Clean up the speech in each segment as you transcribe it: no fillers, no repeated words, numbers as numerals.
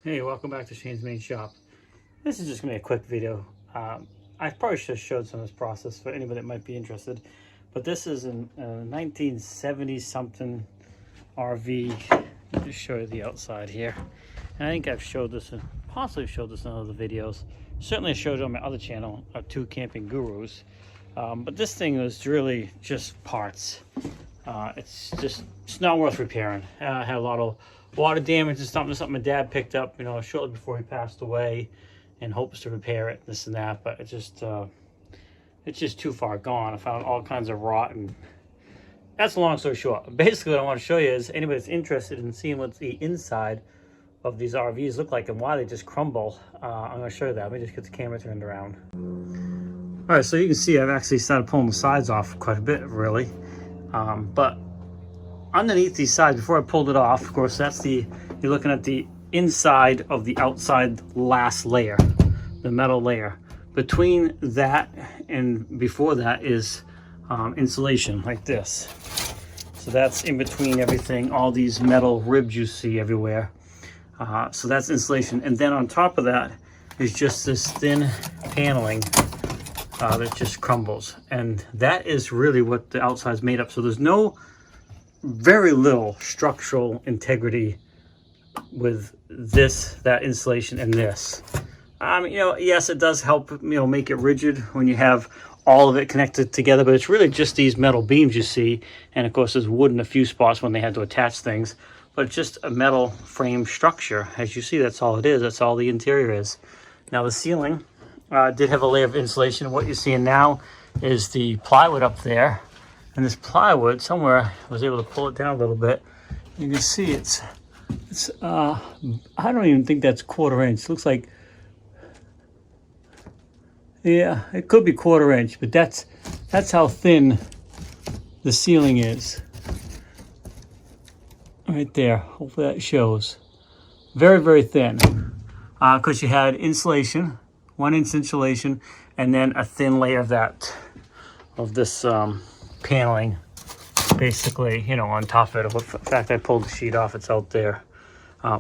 Hey, welcome back to Shane's Main Shop. This is just going to be a quick video. I probably should have showed some of this process for anybody that might be interested. But this is a 1970 something RV. Let me just show you the outside here. And I think I've showed this and possibly showed this in other videos. Certainly I showed it on my other channel, Two Camping Gurus. But this thing was really just parts. It's not worth repairing. I had a lot of water damage and something my dad picked up, shortly before he passed away, and hopes to repair it, this and that. But it's just too far gone. I found all kinds of rot, and that's a long story short. Basically, what I want to show you is anybody that's interested in seeing what the inside of these RVs look like and why they just crumble. I'm going to show you that. Let me just get the camera turned around. All right, so you can see I've actually started pulling the sides off quite a bit, really. But underneath these sides, before I pulled it off, of course, you're looking at the inside of the outside last layer, the metal layer. Between that and before that is insulation like this. So that's in between everything, all these metal ribs you see everywhere. So that's insulation. And then on top of that is just this thin paneling that just crumbles. And that is really what the outside is made up. So there's very little structural integrity with that insulation and this. Yes, it does help, make it rigid when you have all of it connected together, but it's really just these metal beams you see. And of course, there's wood in a few spots when they had to attach things, but it's just a metal frame structure. As you see, that's all it is. That's all the interior is. Now, the ceiling did have a layer of insulation. What you're seeing now is the plywood up there. And this plywood, somewhere I was able to pull it down a little bit. You can see it's I don't even think that's 1/4 inch. It looks like, yeah, it could be 1/4 inch, but that's how thin the ceiling is. Right there. Hopefully that shows. Very, very thin. Because you had insulation, 1 inch insulation, and then a thin layer of this paneling, basically, on top of it. In fact, I pulled the sheet off. It's out there.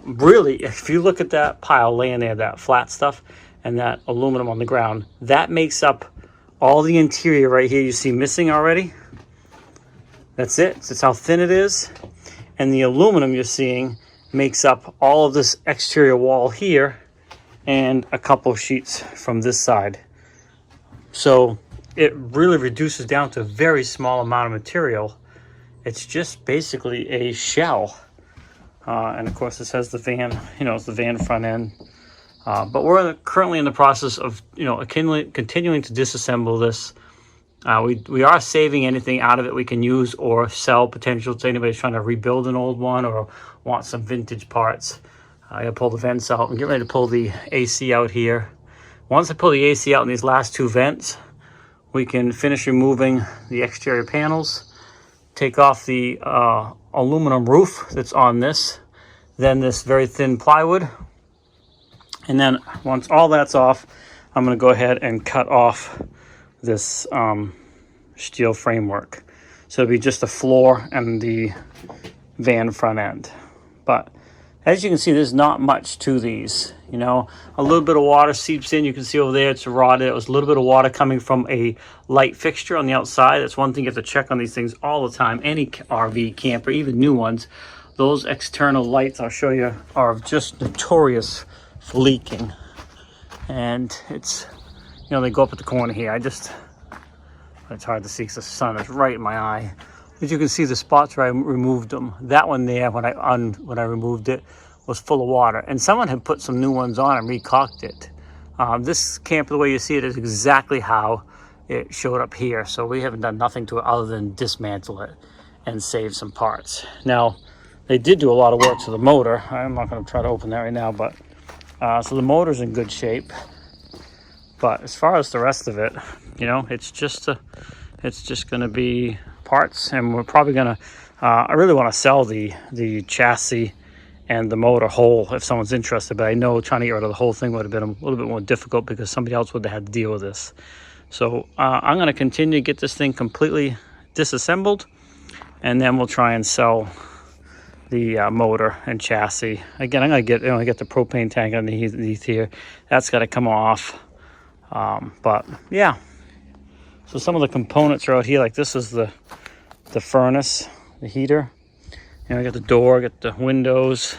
Really, if you look at that pile laying there, that flat stuff, and that aluminum on the ground, that makes up all the interior right here you see missing already. That's it. That's how thin it is. And the aluminum you're seeing makes up all of this exterior wall here and a couple of sheets from this side. So it really reduces down to a very small amount of material. It's just basically a shell. And of course, this has the van, it's the van front end. But we're currently in the process of, continuing to disassemble this. We are saving anything out of it we can use or sell potential to anybody who's trying to rebuild an old one or want some vintage parts. I gotta pull the vents out and get ready to pull the AC out here. Once I pull the AC out in these last 2 vents, we can finish removing the exterior panels, take off the aluminum roof that's on this, then this very thin plywood. And then once all that's off, I'm going to go ahead and cut off this steel framework. So it'll be just the floor and the van front end. But as you can see, there's not much to these. A little bit of water seeps in. You can see over there it's rotted. It was a little bit of water coming from a light fixture on the outside. That's one thing you have to check on these things all the time. Any RV camper, even new ones, those external lights, I'll show you, are just notorious for leaking. And it's, they go up at the corner here. It's hard to see because the sun is right in my eye. As you can see, the spots where I removed them, that one there, when I removed it, was full of water. And someone had put some new ones on and recaulked it. This camper, the way you see it, is exactly how it showed up here. So we haven't done nothing to it other than dismantle it and save some parts. Now, they did do a lot of work to the motor. I'm not going to try to open that right now, but so the motor's in good shape. But as far as the rest of it, it's just going to be parts, and we're probably going to I really want to sell the chassis and the motor whole if someone's interested, but I know trying to get rid of the whole thing would have been a little bit more difficult because somebody else would have had to deal with this. So I'm going to continue to get this thing completely disassembled, and then we'll try and sell motor and chassis. Again, I'm gonna get the propane tank underneath here. That's got to come off. But yeah, so some of the components are out here. Like this is the furnace, the heater. I got the door, got the windows,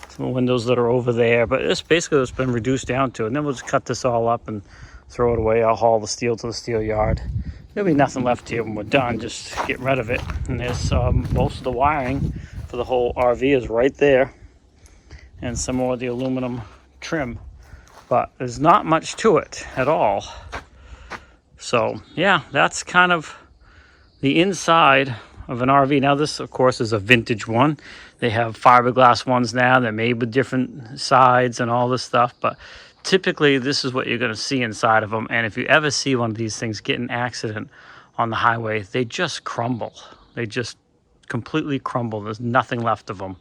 some of the windows that are over there. But it's basically what's been reduced down to. And then we'll just cut this all up and throw it away. I'll haul the steel to the steel yard. There'll be nothing left here when we're done. Just get rid of it. And there's most of the wiring for the whole RV is right there, and some more of the aluminum trim. But there's not much to it at all. So yeah, that's kind of the inside of an RV. Now this, of course, is a vintage one. They have fiberglass ones now. They're made with different sides and all this stuff. But typically, this is what you're going to see inside of them. And if you ever see one of these things get in an accident on the highway, they just crumble. They just completely crumble. There's nothing left of them.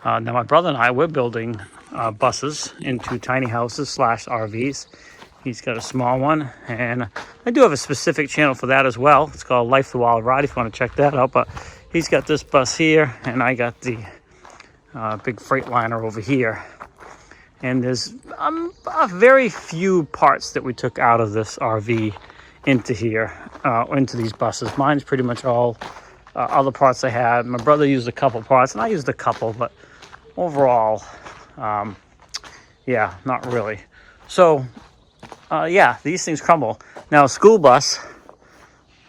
Now, my brother and I, we're building buses into tiny houses / RVs. He's got a small one, and I do have a specific channel for that as well. It's called Life the Wild Ride if you want to check that out. But he's got this bus here, and I got the big Freightliner over here. And there's very few parts that we took out of this RV into here, into these buses. Mine's pretty much all other parts I had. My brother used a couple parts, and I used a couple, but overall, yeah, not really. So, yeah, these things crumble. Now, a school bus,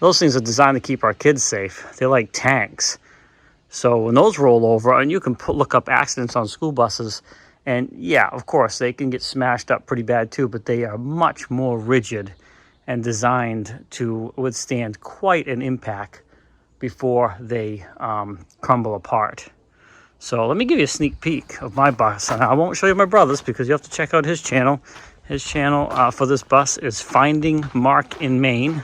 those things are designed to keep our kids safe. They're like tanks. So when those roll over, and you can look up accidents on school buses, and yeah, of course, they can get smashed up pretty bad too, but they are much more rigid and designed to withstand quite an impact before they crumble apart. So let me give you a sneak peek of my bus. And I won't show you my brother's because you have to check out his channel. His channel for this bus is Finding Mark in Maine.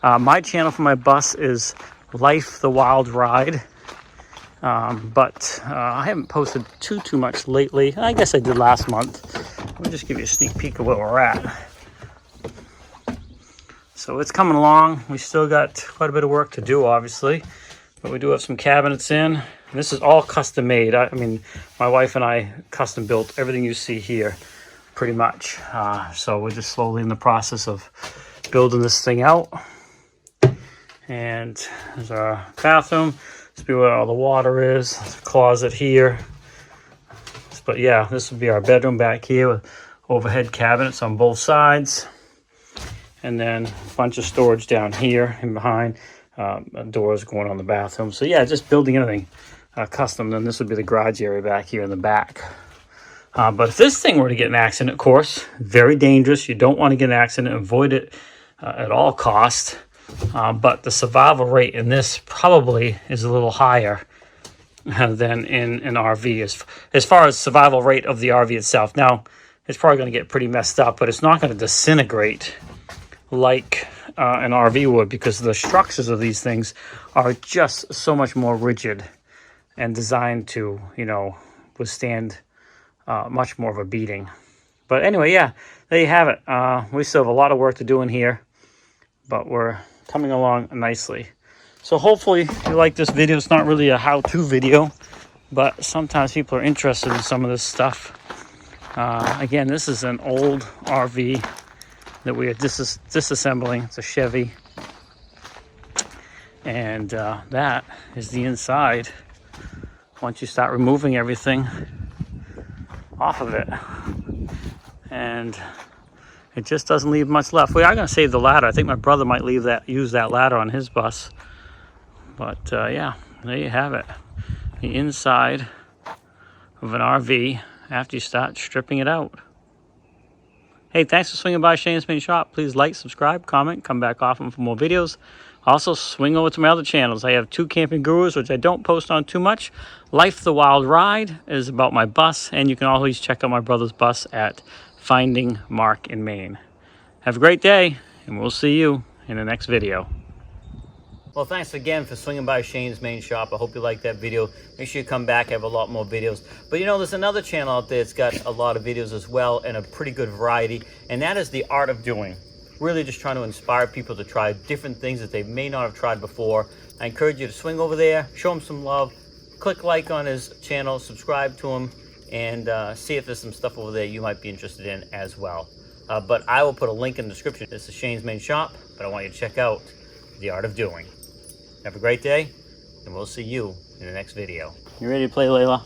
My channel for my bus is Life the Wild Ride. But I haven't posted too much lately. I guess I did last month. Let me just give you a sneak peek of where we're at. So it's coming along. We still got quite a bit of work to do, obviously. But we do have some cabinets in. And this is all custom made. I mean, my wife and I custom built everything you see here, pretty much. So we're just slowly in the process of building this thing out. And there's our bathroom. This will be where all the water is. There's a closet here. But yeah, this would be our bedroom back here with overhead cabinets on both sides. And then a bunch of storage down here and behind. Doors going on the bathroom. So yeah, just building everything custom. Then this would be the garage area back here in the back. But if this thing were to get an accident, of course, very dangerous. You don't want to get an accident. Avoid it at all costs. But the survival rate in this probably is a little higher than in an RV as far as survival rate of the RV itself. Now, it's probably going to get pretty messed up, but it's not going to disintegrate like an RV would, because the structures of these things are just so much more rigid and designed to, you know, withstand much more of a beating. But anyway, yeah, there you have it. We still have a lot of work to do in here, but we're coming along nicely. So hopefully you like this video. It's not really a how-to video, but sometimes people are interested in some of this stuff. Again, this is an old RV that we are disassembling. It's a Chevy. And that is the inside once you start removing everything off of it. And it just doesn't leave much left. We are going to save the ladder. I think my brother might use that ladder on his bus. But yeah, there you have it. The inside of an RV after you start stripping it out. Hey, thanks for swinging by Shane's Main Shop. Please like, subscribe, comment, come back often for more videos. Also, swing over to my other channels. I have 2 camping gurus, which I don't post on too much. Life the Wild Ride is about my bus, and you can always check out my brother's bus at Finding Mark in Maine. Have a great day, and we'll see you in the next video. Well, thanks again for swinging by Shane's Main Shop. I hope you liked that video. Make sure you come back. I have a lot more videos. But you know, there's another channel out there that's got a lot of videos as well, and a pretty good variety, and that is The Art of Doing. Really just trying to inspire people to try different things that they may not have tried before. I encourage you to swing over there, show them some love, click like on his channel, subscribe to him, and see if there's some stuff over there you might be interested in as well. But I will put a link in the description. This is Shane's main shop, but I want you to check out The Art of Doing. Have a great day, and we'll see you in the next video. You ready to play, Layla?